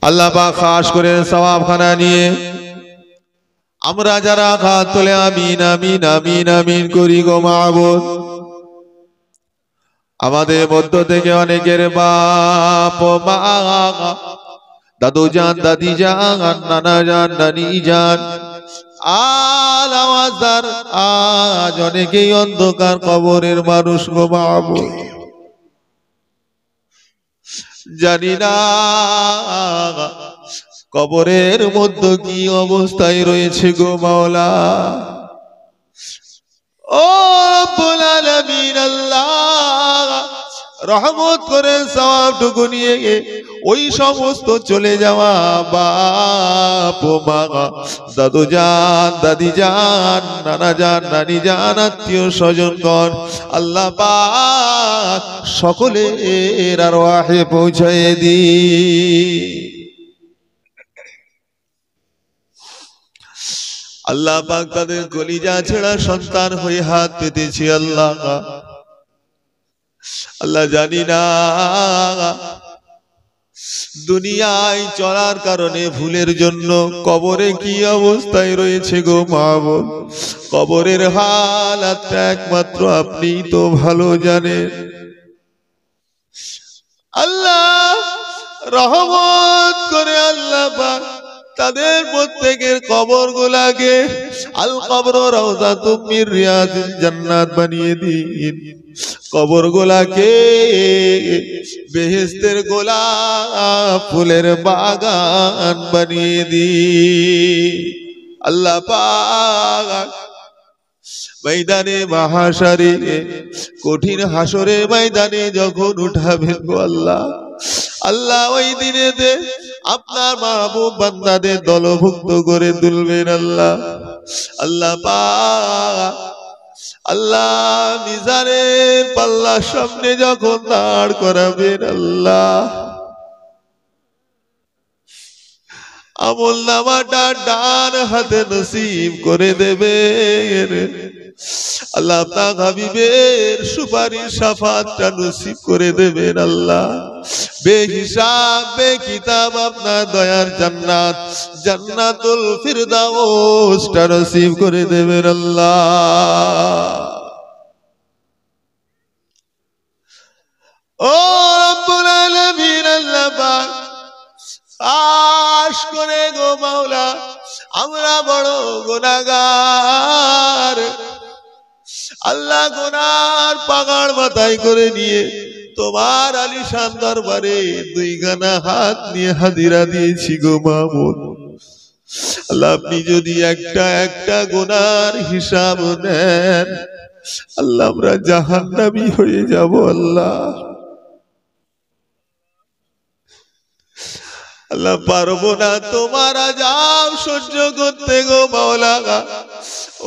আল্লাহ পাক খাস করে সওয়াবখানা নিয়ে আমরা যারা হাত তুলে আমিন আমিন আমিন আমিন করি গো মাবুদ, আমাদের মধ্য থেকে অনেকের বাপ মা, দাদু জান, দাদি জান, নানা জান, নানি জান, আওয়াজদার আজ অনেকেই অন্ধকার কবরের মানুষ গো মাবুদ। জানি না কবরের মধ্যে কি অবস্থায় রয়েছে গো মাওলা। ও রব্বুল আলামিন আল্লাহ, রহমত করে সওয়াবটুকু নিয়ে ওই সমস্ত চলে যাওয়া বাপ মা, দাদু জান, দাদি জান, নানা জান, নানি জান, আত্মীয় স্বজনগণ আল্লাহ পাক সকলের আরওয়াহে পৌঁছায় দি। আল্লাহ পাক তাদের কলিজা ছেঁড়া সন্তান হয়ে হাত পেতেছি আল্লাহ। আল্লাহ জানি না দুনিয়ায় চলার কারণে ভুলের জন্য কবরে কি অবস্থায় রয়েছে গো মাবুদ। কবরের হালাত একমাত্র আপনি তো ভালো জানেন। আল্লাহ রহমত করে আল্লাহ পাক তাদের প্রত্যেকের কবর গুলাকে আল কবর রাউযাতুম মির রিয়াদিল জান্নাত বানিয়ে দিন। কবর গুলাকে বেহেশতের গোলাপ ফুলের বাগান বানিয়ে দিন। আল্লাহ পাক ময়দানে মাহশারে কঠিন হাসরে ময়দানে যখন উঠাবেন গো আল্লাহ, আল্লাহ ওই দিনেতে আপনার মাহবুব বান্দাদের দলভুক্ত করে তুলবেন আল্লাহ। আল্লাহ পাক আল্লাহ মিজানের পাল্লার সামনে যখন দাঁড় করাবেন আল্লাহ, আমল নামাটা ডান হাতে নসিব করে দেবেন আল্লাহ। আপনার হাবিবের সুপারিশ শাফাতটা নসিব করে দেবেন আল্লাহ। বেহিসাব বেকিতাব আপনার দয়ার জান্নাত জান্নাতুল ফিরদাউসটা নসিব করে দেবেন আল্লাহ। ও রব্বুল আলামিন আল্লাহ পাক আশ করে গো মাওলা, আমরা বড় গুনাহগার আল্লাহ। গুনার পাগাড় মাথায় করে নিয়ে তোমার আলিশান দরবারে দুইখানা হাত নিয়ে হাজিরা দিয়েছি গো মাবুদ। আল্লাহ আপনি যদি একটা একটা গুনার হিসাব নেন আল্লাহ আমরা জাহান্নামী হয়ে যাব আল্লাহ। আল্লাহ পারবো না তোমার আযাব সহ্য করতে গো মাওলা।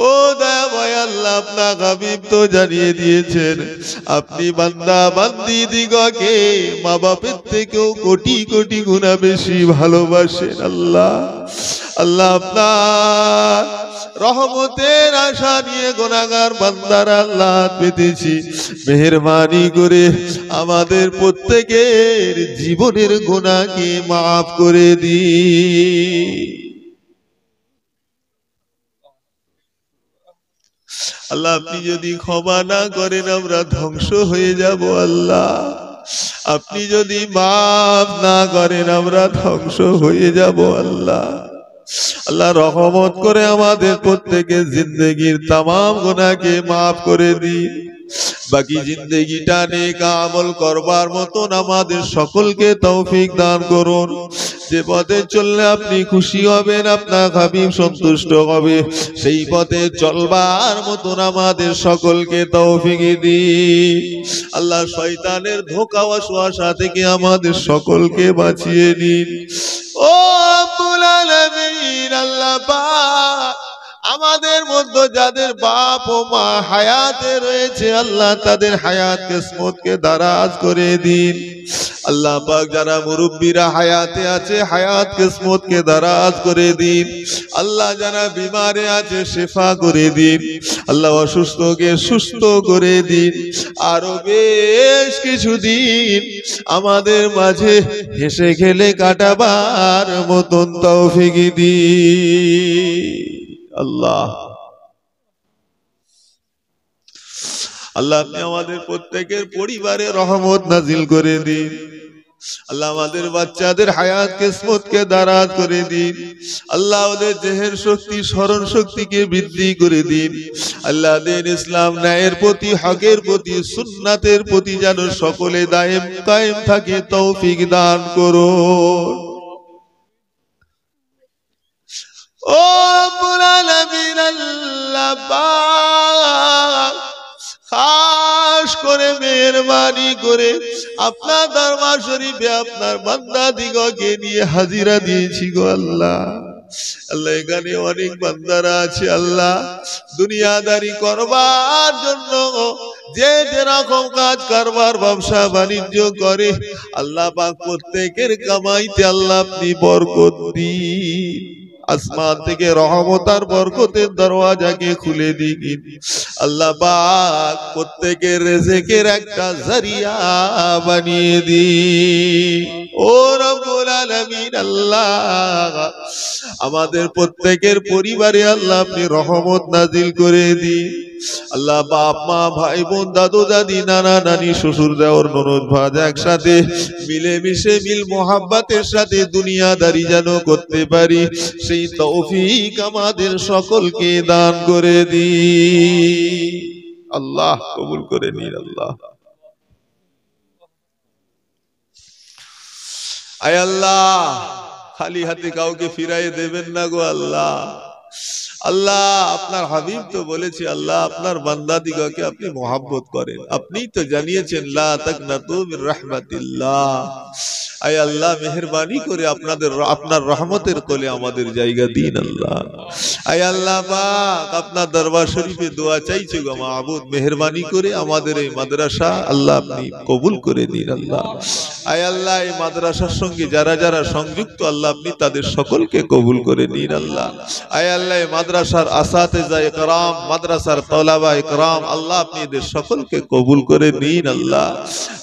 ও দয়াময় আল্লাহ, আপনার হাবিব তো জানিয়ে দিয়েছেন আপনি বান্দা বান্দি দিগকে মা বাপের থেকেও কোটি কোটি গুণা বেশি ভালোবাসেন আল্লাহ। আল্লাহ আপনার রহমতের আশা নিয়ে গুনাহগার বান্দারা আল্লাহ পেতেছি, মেহেরবানি করে আমাদের প্রত্যেকের জীবনের গুনাহকে মাফ করে দিন আল্লাহ। আপনি যদি ক্ষমা না করেন আমরা ধ্বংস হয়ে যাব আল্লাহ। আপনি যদি মাফ না করেন আমরা ধ্বংস হয়ে যাব আল্লাহ। আল্লাহ রহমত করে আমাদের প্রত্যেকের জিন্দেগির তামাম গুনাহকে মাফ করে দিন। বাকি জিন্দেগিটা নেক আমল করবার মতন আমাদের সকলকে তৌফিক দান করুন। যে পথে চললে আপনি খুশি হবেন, আপনার হাবিব সন্তুষ্ট হবে, সেই পথে চলবার মতন আমাদের সকলকে তৌফিক দিন আল্লাহ। শয়তানের ধোঁকা ওয়াসওয়াসা থেকে আমাদের সকলকে বাঁচিয়ে নিন। ও রব্বুল আলামিন আল্লাহ পাক আমাদের মধ্যে যাদের বাপ ও মা হায়াতে রয়েছে আল্লাহ তাদের হায়াত কিসমতকে দারাজ করে দিন। আল্লাহ পাক যারা মুরব্বীরা হায়াতে আছে হায়াত কিসমতকে দারাজ করে দিন। আল্লাহ যারা বিমারে আছে শিফা করে দিন। আল্লাহ অসুস্থকে সুস্থ করে দিন। আরো বেশ কিছুদিন আমাদের মাঝে হেসে খেলে কাটাবার মতন তৌফিক দিন। আল্লাহ আল্লাহ আপনি আমাদের প্রত্যেকের পরিবারে রহমত নাজিল করে দিন। আল্লাহ আমাদের বাচ্চাদের হায়াত কিসমতকে দারাজ করে দিন। আল্লাহ ওদের দেহের শক্তি স্মরণ শক্তিকে বৃদ্ধি করে দিন। আল্লাহ দিন ইসলাম ন্যায়ের প্রতি হকের প্রতি সুন্নাতের প্রতি যেন সকলে দায়েম কায়েম থাকে তৌফিক দান করুন। ও রব্বুল আলামিন আল্লাহ পাক খাস করে মেহেরবানি করে আপনার দরবার শরীফে আপনার বান্দা দিগকে নিয়ে হাজিরা দিয়েছি গো আল্লাহ। আল্লাহ এখানে অনেক বান্দারা আছে আল্লাহ দুনিয়াদারি করবার জন্য যে যেরকম কাজ কারবার ব্যবসা বাণিজ্য করে আল্লাহ পাক প্রত্যেকের কামাইতে আল্লাহ আপনি বরকত দিন। আসমান থেকে রহমত আর বরকতের দরওয়াজাকে খুলে দিন আল্লাহ পাক প্রত্যেকের রিজিকের একটা জরিয়া বানিয়ে দিন। ও রব্বুল আলামিন আল্লাহ আমাদের প্রত্যেকের পরিবারে আল্লাহ আপনি রহমত নাজিল করে দিন। আল্লাহ বাপ মা ভাই বোন দাদু দাদি নানা নানি শ্বশুর দেওর ননদ ভাজ একসাথে মিলেমিশে মিল মোহাব্বতের সাথে দুনিয়াদারি যেন করতে পারি সেই তৌফিক আমাদের সকলকে দান করে দিন। আল্লাহ কবুল করে নিন। আল্লাহ আয় আল্লাহ খালি হাতে কাউকে ফিরাই দেবেন না গো আল্লাহ। আল্লাহ আপনার হাবিব তো বলেছে আল্লাহ আপনার বান্দাদিগকে আপনি মহব্বত করেন। আপনিই তো জানিয়েছেন লা তাকনাতু মির রাহমাতিল্লাহ। আয় আল্লাহ মেহেরবানি করে আপনার রহমতের কোলে আমাদের জায়গা দিন আল্লাহ। আয় আল্লাহ পাক আপনার দরবার শরীফে দোয়া চাইছি গো মাবুদ মেহেরবানি করে আমাদের এই মাদ্রাসা আল্লাহ আপনি কবুল করে দিন আল্লাহ। আয় আল্লাহ এই মাদ্রাসার সঙ্গে যারা যারা সংযুক্ত আল্লাহ আপনি তাদের সকলকে কবুল করে নিন আল্লাহ। আয় আল্লাহ এই মাদ্রাসার আসাতিজা ইকরাম মাদ্রাসার তলাবা ইকরাম আল্লাহ আপনি এদের সকলকে কবুল করে নিন আল্লাহ।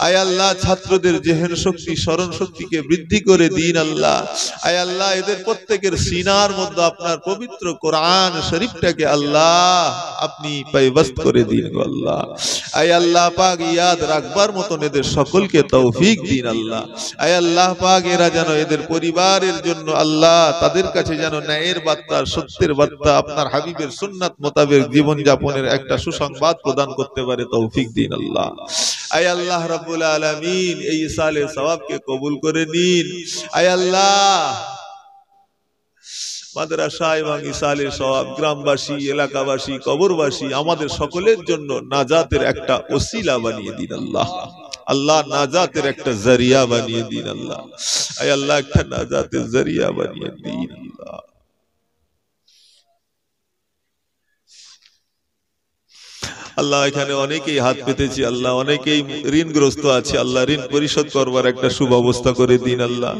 আয় আল্লাহ ছাত্রদের জেহেন শক্তি স্মরণ শক্তিকে বৃদ্ধি করে দিন আল্লাহ। আয় আল্লাহ এদের প্রত্যেকের সিনার মধ্যে আপনার পবিত্র কোরআন শরীফটাকে আল্লাহ আপনি পায়বস্ত করে দিন গো আল্লাহ। আয় আল্লাহ পাক ইয়াদ রাখবার মতন এদের সকলকে তৌফিক দিন আল্লাহ। আয় আল্লাহ পাক এরা যেন এদের পরিবারের জন্য আল্লাহ তাদের কাছে যেন ন্যায়ের বার্তা সত্যের বার্তা আপনার হাবিবের সুন্নাত মোতাবেক জীবন যাপনের একটা সুসংবাদ প্রদান করতে পারে তৌফিক দিন আল্লাহ। আয় আল্লাহ রাব্বুল আলামিন এই ইসালে সওয়াবকে কবুল করে নিন। আয় আল্লাহ মাদ্রাসা এবং ইসালে সওয়াব গ্রামবাসী এলাকাবাসী কবরবাসী আমাদের সকলের জন্য নাজাতের একটা ওসিলা বানিয়ে দিন আল্লাহ। আল্লাহ নাজাতের একটা জরিয়া বানিয়ে দিন আল্লাহ। আয় আল্লাহ একটা নাজাতের জরিয়া বানিয়ে দিন আল্লাহ। আল্লাহ এখানে অনেকেই হাত পেতেছি আল্লাহ অনেকেই ঋণগ্রস্ত আছে আল্লাহ ঋণ পরিশোধ করবার একটা সুব্যবস্থা করে দিন আল্লাহ।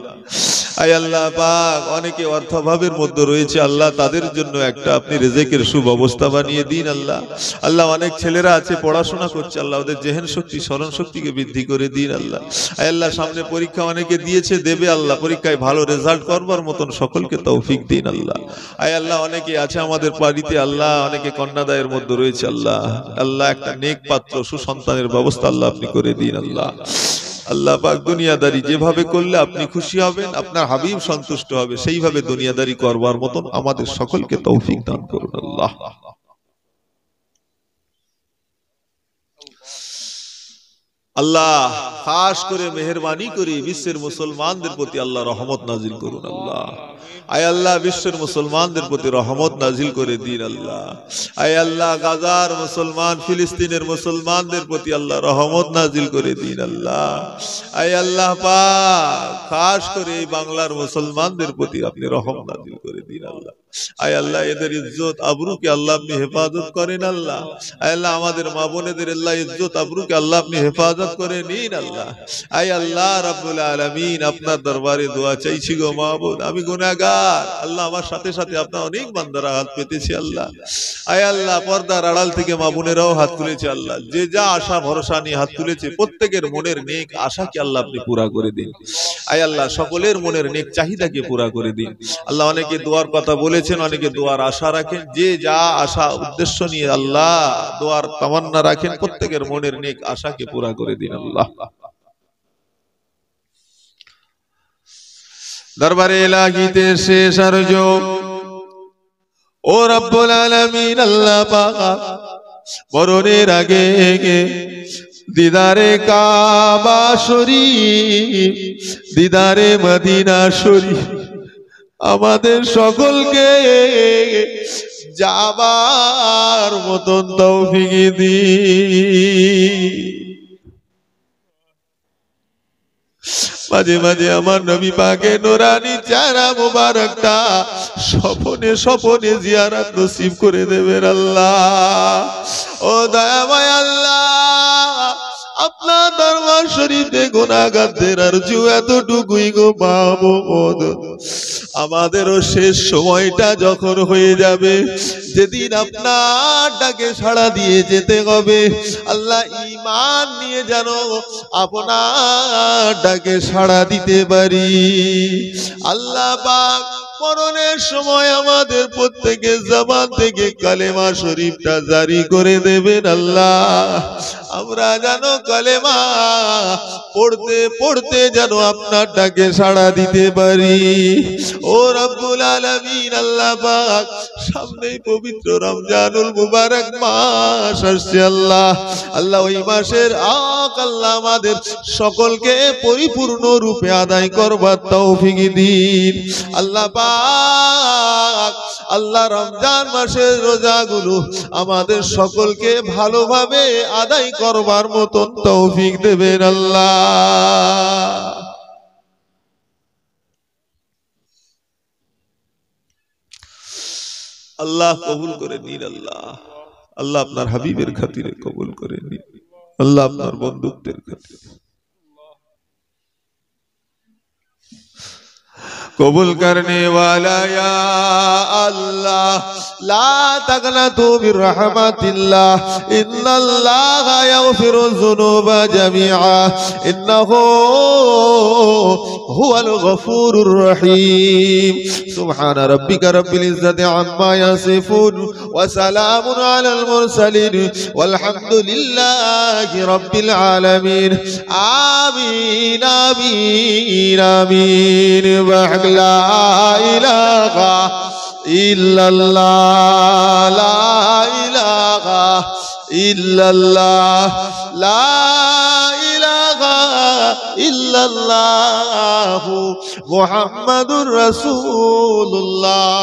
আয় আল্লাহ পাক অনেকে অর্থাভাবের মধ্যে রয়েছে আল্লাহ তাদের জন্য একটা আপনি রিজিকের সুব্যবস্থা বানিয়ে দিন আল্লাহ। আল্লাহ অনেক ছেলেরা আছে পড়াশোনা করছে আল্লাহ ওদের জেহেন শক্তি স্মরণ শক্তিকে বৃদ্ধি করে দিন আল্লাহ। আয় আল্লাহ সামনে পরীক্ষা অনেকে দিয়েছে দেবে আল্লাহ পরীক্ষায় ভালো রেজাল্ট করবার মতন সকলকে তৌফিক দিন আল্লাহ। আয় আল্লাহ অনেকে আছে আমাদের বাড়িতে আল্লাহ অনেকে কন্যাদায়ের মধ্যে রয়েছে আল্লাহ আল্লাহ একটা নেক পাত্র সুসন্তানের ব্যবস্থা আল্লাহ আপনি করে দিন আল্লাহ। আল্লাহ পাক দুনিয়াদারি যেভাবে করলে আপনি খুশি হবেন আপনার হাবিব সন্তুষ্ট হবে সেইভাবে দুনিয়াদারি করবার মতন আমাদের সকলকে তৌফিক দান করুন আল্লাহ। আল্লাহ খাস করে মেহেরবানি করে বিশ্বের মুসলমানদের প্রতি আল্লাহ রহমত নাজিল করুন আল্লাহ। আয় আল্লাহ বিশ্বের মুসলমানদের প্রতি রহমত নাজিল করে দিন আল্লাহ। আয় আল্লাহ গাজার মুসলমান ফিলিস্তিনের মুসলমানদের প্রতি আল্লাহ রহমত নাজিল করে দিন আল্লাহ। আয় আল্লাহ পাক খাস করে এই বাংলার মুসলমানদের প্রতি আপনি রহমত নাজিল করে দিন আল্লাহ। আয় আল্লাহ এদের ইজ্জত আবরুকে আল্লাহ আপনি হেফাজত করেন আল্লাহ। আয় আল্লাহ আমাদের মা বোনেদের আল্লাহ ইজ্জত আবরুকে আল্লাহ আপনি হেফাজত করে নিন আল্লাহ। আয় আল্লাহ রাব্বুল আলামিন আপনার দরবারে দোয়া চাইছি গো মাবুদ, আমি গুনাহগার আল্লাহ, আমার সাথে সাথে আপনার অনেক বান্দারা হাত পেতেছি আল্লাহ। আয় আল্লাহ পর্দার আড়াল থেকে মা বোনেরাও হাত তুলেছে আল্লাহ, যে যা আশা ভরসা নিয়ে হাত তুলেছে প্রত্যেকের মনের নেক আশাকে আল্লাহ আপনি পুরা করে দিন। আয় আল্লাহ সকলের মনের নেক চাহিদাকে পুরা করে দিন আল্লাহ। অনেকে দোয়ার কথা বলেছেন, অনেকে দোয়ার আশা রাখেন, যে যা আশা উদ্দেশ্য নিয়ে আল্লাহ দোয়ার তামান্না রাখেন প্রত্যেকের মনের নেক আশাকে পুরা করে দিন আল্লাহ। দরবারে ইলাহিতে শেষ আরজু ও রব্বুল আলামিন আল্লাহ পাক মরণের আগে দিদারে কাবা শরীফ, দিদারে মদিনা শরীফ আমাদের সকলকে যাবার মতন তৌফিক দিন। মাঝে মাঝে আমার নবী পাকের নূরানি চেহারা মুবারকটা স্বপনে স্বপনে জিয়ারত নসিব করে দেবেন আল্লাহ। ও দয়াময় আল্লাহ, আপনার দরবার শরীফে গুনাহগারদের আরজু এতটুকুই গো মাবুদ, আমাদেরও শেষ সময়টা যখন হয়ে যাবে, যেদিন আপনার ডাকে সাড়া দিয়ে যেতে হবে আল্লাহ, ঈমান নিয়ে যেন আপনার ডাকে সাড়া দিতে পারি আল্লাহ পাক। মরণের সময় আমাদের প্রত্যেকের জবান থেকে কালেমা শরীফটা জারি করে দেবেন আল্লাহ। আমরা যেন কালেমা পড়তে পড়তে যেন আপনার ডাকে সাড়া দিতে পারি। ও রব্বুল আলামিন আল্লাহ পাক, সামনেই পবিত্র রমজানুল মুবারক মাস আসছে আল্লাহ। আল্লাহ ওই মাসের হক আল্লাহ আমাদের সকলকে পরিপূর্ণ রূপে আদায় করবার তৌফিক দিন আল্লাহ পাক। আল্লাহ রমজান মাসের রোজাগুলো আমাদের সকলকে ভালোভাবে আদায় করবার মতন তৌফিক দেবেন আল্লাহ। আল্লাহ কবুল করে নিন আল্লাহ। আল্লাহ আপনার হাবিবের খাতিরে কবুল করে নিন আল্লাহ, আপনার বন্ধুত্বের খাতিরে কবুল করনে वाला या अल्लाह ला तगनतु बिरहमतिल्लाह इन्नल्लाह यगफिरु ज़ुनूबा जमीआ इन्नहु हुवल गफूरुर रहीम। सुब्हान रब्बिका रब्बिल इज्जति अम्मा यसिफून व सलामुन अलल मुरसलीन वल्हम्दुलिल्लाहि रब्बिल आलमीन। आमीन आमीन आमीन। ला इलाहा इल्लल्लाह ला इलाहा इल्लल्लाह ला इलाहा इल्लल्लाह मुहम्मदुर रसूलुल्लाह।